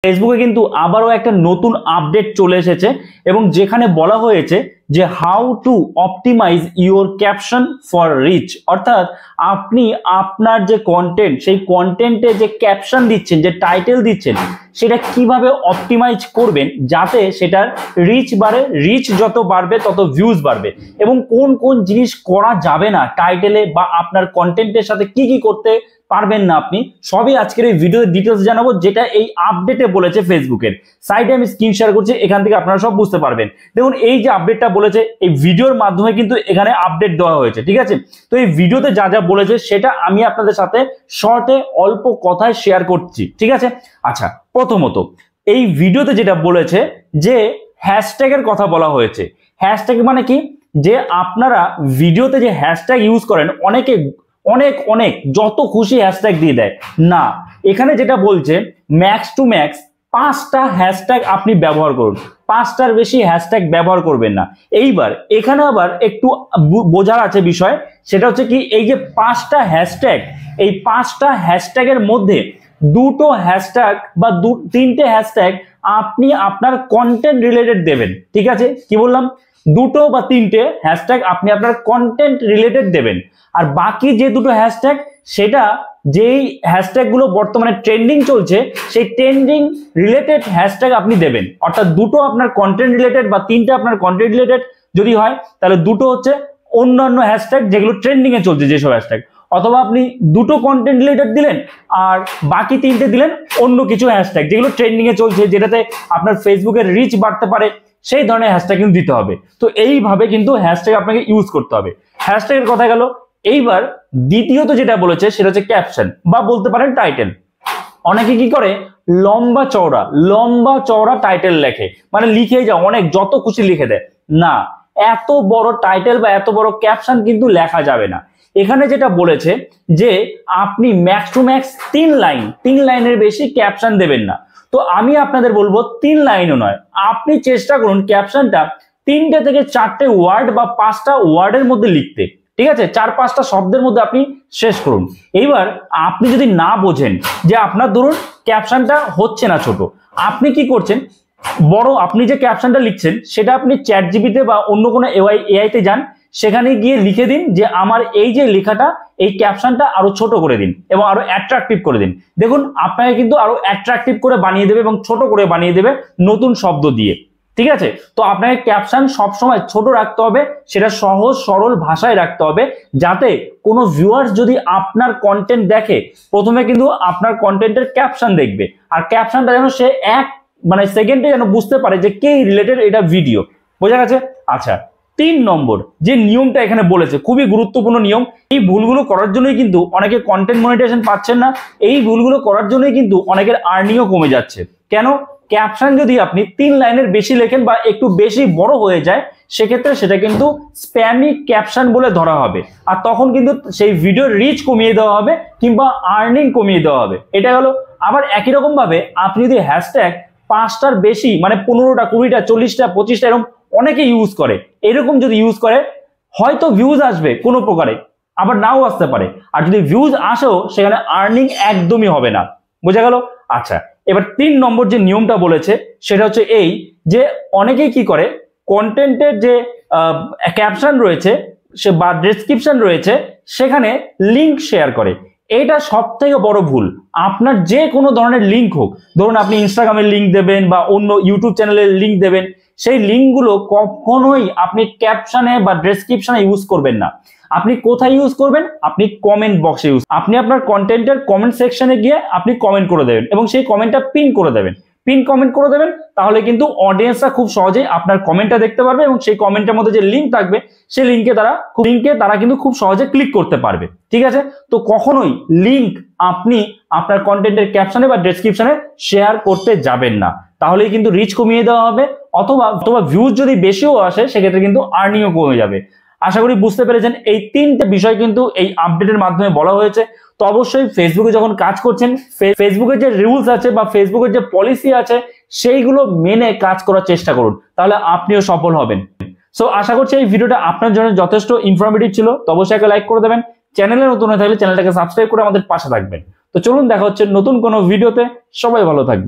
ফেসবুকে কিন্তু আবারও একটা নতুন আপডেট চলে এসেছে এবং যেখানে বলা হয়েছে যে how to optimise your caption for reach, অর্থাৎ আপনি আপনার যে কন্টেন্ট সেই কন্টেন্টে যে ক্যাপশন দিচ্ছেন, যে টাইটেল দিচ্ছেন, সেটা কিভাবে অপটিমাইজ করবেন যাতে সেটার রিচ বাড়ে, রিচ যত বাড়বে তত ভিউজ বাড়বে, এবং কোন কোন জিনিস করা যাবে না টাইটেলে বা আপনার কন্টেন্টের সাথে কি কি করতে পারবেন না আপনি, সবই আজকের এই ভিডিওতে ডিটেলস জানাবো, যেটা এই আপডেটে বলেছে ফেসবুকের। সাইডে আমি স্ক্রিন শেয়ার করছি, এখান থেকে আপনারা সব বুঝতে পারবেন। দেখুন এই যে আপডেটটা বলেছে, এই ভিডিওর মাধ্যমে কিন্তু এখানে আপডেট দেওয়া হয়েছে, ঠিক আছে। তো এই ভিডিওতে যা যা বলেছে সেটা আমি আপনাদের সাথে শর্টে অল্প কথায় শেয়ার করছি, ঠিক আছে। আচ্ছা, প্রথমত এই ভিডিওতে যেটা বলেছে যে হ্যাশট্যাগের কথা বলা হয়েছে। হ্যাশট্যাগ মানে কি, যে আপনারা ভিডিওতে যে হ্যাশট্যাগ ইউজ করেন, অনেকে অনেক অনেক যত খুশি হ্যাশট্যাগ দিয়ে দেয় না, এখানে যেটা বলছে ম্যাক্স টু ম্যাক্স 5টা হ্যাশট্যাগ আপনি ব্যবহার করুন, 5টার বেশি হ্যাশট্যাগ ব্যবহার করবেন না। এইবার এখানে আবার একটু বোঝার আছে বিষয়, সেটা হচ্ছে কি, এই যে 5টা হ্যাশট্যাগ, এই 5টা হ্যাশট্যাগের মধ্যে 2টো হ্যাশট্যাগ বা 3টে হ্যাশট্যাগ আপনি আপনার কন্টেন্ট রিলেটেড দেবেন, ঠিক আছে। কি বললাম, 2টো বা 3টে হ্যাশট্যাগ আপনি আপনার কন্টেন্ট রিলেটেড দেবেন, আর বাকি যে 2টো হ্যাশট্যাগ, সেটা যেই হ্যাশট্যাগ গুলো বর্তমানে ট্রেন্ডিং চলছে সেই ট্রেন্ডিং রিলেটেড হ্যাশট্যাগ আপনি দেবেন। অর্থাৎ 2টো আপনার কন্টেন্ট রিলেটেড বা 3টে আপনার কন্টেন্ট রিলেটেড যদি হয়, তাহলে 2টো হচ্ছে অন্যান্য হ্যাশট্যাগ যেগুলো ট্রেন্ডিং এ চলছে যেসব হ্যাশট্যাগ, অথবা আপনি 2টো কন্টেন্ট রিলেটেড দিলেন আর বাকি 3টে দিলেন অন্য কিছু হ্যাশট্যাগ যেগুলো ট্রেন্ডিং এ চলছে, যেটাতে আপনার ফেসবুকের রিচ বাড়তে পারে, সেই ধরনের হ্যাশট্যাগ কিন্তু দিতে হবে। তো এইভাবে কিন্তু হ্যাশট্যাগ আপনাকে ইউজ করতে হবে। হ্যাশট্যাগের কথা গেল। এইবার দ্বিতীয়ত যেটা বলেছে সেটা হচ্ছে ক্যাপশন বা বলতে পারেন টাইটেল। অনেকে কি করে, লম্বা চওড়া টাইটেল লেখে, মানে লিখে যায় অনেক, যত খুশি লিখে দেয়। না, এত বড় টাইটেল বা এত বড় ক্যাপশন কিন্তু লেখা যাবে না। এখানে যেটা বলেছে যে আপনি ম্যাক্স টু ম্যাক্স 3 লাইনের বেশি ক্যাপশন দেবেন না। তো আমি আপনাদের বলবো 3 লাইনও নয়, আপনি চেষ্টা করুন ক্যাপশনটা 3টে থেকে 4টে ওয়ার্ড বা 5টা ওয়ার্ডের মধ্যে লিখতে, ঠিক আছে। 4-5টা শব্দের মধ্যে আপনি শেষ করুন। এইবার আপনি যদি না বোঝেন যে আপনার ধরুন ক্যাপশনটা হচ্ছে না ছোট, আপনি কি করছেন, বড় আপনি যে ক্যাপশনটা লিখছেন সেটা আপনি চ্যাট জিপিতে বা অন্য কোনো এআই তে যান, সেখানে গিয়ে লিখে দিন যে আমার এই যে লেখাটা, এই ক্যাপশনটা আরো ছোট করে দিন এবং আরো অ্যাট্রাকটিভ করে দিন। দেখুন আপনাকে কিন্তু আরো অ্যাট্রাকটিভ করে বানিয়ে দেবে এবং ছোট করে বানিয়ে দেবে নতুন শব্দ দিয়ে, ঠিক আছে। তো আপনাকে ক্যাপশন সবসময় ছোট রাখতে হবে, সেটা সহজ সরল ভাষায় রাখতে হবে, যাতে কোনো ভিউয়ার্স যদি আপনার কন্টেন্ট দেখে, প্রথমে কিন্তু আপনার কন্টেন্টের ক্যাপশন দেখবে, আর ক্যাপশনটা যেন সে সেকেন্ডে যেন বুঝতে পারে যে কে রিলেটেড এটা ভিডিও। বোঝা গেছে? আচ্ছা, 3 নম্বর যে নিয়মটা এখানে বলেছে, খুবই গুরুত্বপূর্ণ নিয়ম। এই ভুলগুলো করার জন্যই কিন্তু অনেকে কন্টেন্ট মনিটাইজেশন পাচ্ছেন না, এই ভুলগুলো করার জন্যই কিন্তু অনেকের আর্নিংও কমে যাচ্ছে। কেন? ক্যাপশন যদি আপনি 3 লাইনের বেশি লেখেন বা একটু বেশি বড় হয়ে যায়, সেক্ষেত্রে সেটা কিন্তু স্প্যামি ক্যাপশন বলে ধরা হবে, আর তখন কিন্তু সেই ভিডিওর রিচ কমিয়ে দেওয়া হবে কিংবা আর্নিং কমিয়ে দেওয়া হবে। এটা হলো। আবার একই রকম ভাবে আপনি যদি হ্যাশট্যাগ 5টার বেশি, মানে 15টা, 20টা, 40টা, 25টা এরকম অনেকে ইউজ করে, এরকম যদি ইউজ করে, হয়তো ভিউজ আসবে কোনো প্রকারে, আবার নাও আসতে পারে, আর যদি ভিউজ আসেও সেখানে আর্নিং একদমই হবে না। বোঝা গেল? আচ্ছা, এবার 3 নম্বর যে নিয়মটা বলেছে সেটা হচ্ছে এই, যে অনেকেই কি করে, কন্টেন্টের যে ক্যাপশন রয়েছে সে বা ডেসক্রিপশন রয়েছে, সেখানে লিংক শেয়ার করে। এটা সব থেকে বড় ভুল। আপনার যে কোনো ধরনের লিংক হোক, ধরুন আপনি ইনস্টাগ্রামের লিংক দেবেন বা অন্য ইউটিউব চ্যানেলের লিংক দেবেন, সেই লিঙ্কগুলো কখনোই আপনি ক্যাপশনে বা ডেসক্রিপশনে ইউজ করবেন না। আপনি কোথায় ইউজ করবেন? আপনি কমেন্ট বক্সে আপনি আপনার কন্টেন্টের কমেন্ট সেকশনে গিয়ে আপনি কমেন্ট করে দেবেন এবং সেই কমেন্টটা পিন করে দেবেন, তাহলে কিন্তু অডিয়েন্সরা খুব সহজেই আপনার কমেন্টটা দেখতে পারবে এবং সেই কমেন্টের মধ্যে যে লিঙ্ক থাকবে সেই লিঙ্কে তারা কিন্তু খুব সহজে ক্লিক করতে পারবে, ঠিক আছে। তো কখনোই লিঙ্ক আপনি আপনার কন্টেন্টের ক্যাপশনে বা ডেসক্রিপশনে শেয়ার করতে যাবেন না, তাহলেই কিন্তু রিচ কমিয়ে দেওয়া হবে, অথবা ভিউজ যদি বেশিও আসে সেক্ষেত্রে কিন্তু আর্নিংও কমে যাবে। আশা করি বুঝতে পেরেছেন। এই 3টে বিষয় কিন্তু এই আপডেটের মাধ্যমে বলা হয়েছে। তো অবশ্যই ফেসবুকে যখন কাজ করছেন, ফেসবুকের যে রুলস আছে বা ফেসবুকের যে পলিসি আছে সেইগুলো মেনে কাজ করার চেষ্টা করুন, তাহলে আপনিও সফল হবেন। সো আশা করছি এই ভিডিওটা আপনার জন্য যথেষ্ট ইনফরমেটিভ ছিল। তো অবশ্যই একটা লাইক করে দেবেন, চ্যানেলে নতুন হয়ে থাকলে চ্যানেলটাকে সাবস্ক্রাইব করে আমাদের পাশে থাকবেন। তো চলুন দেখা হচ্ছে নতুন কোনো ভিডিওতে। সবাই ভালো থাকবেন।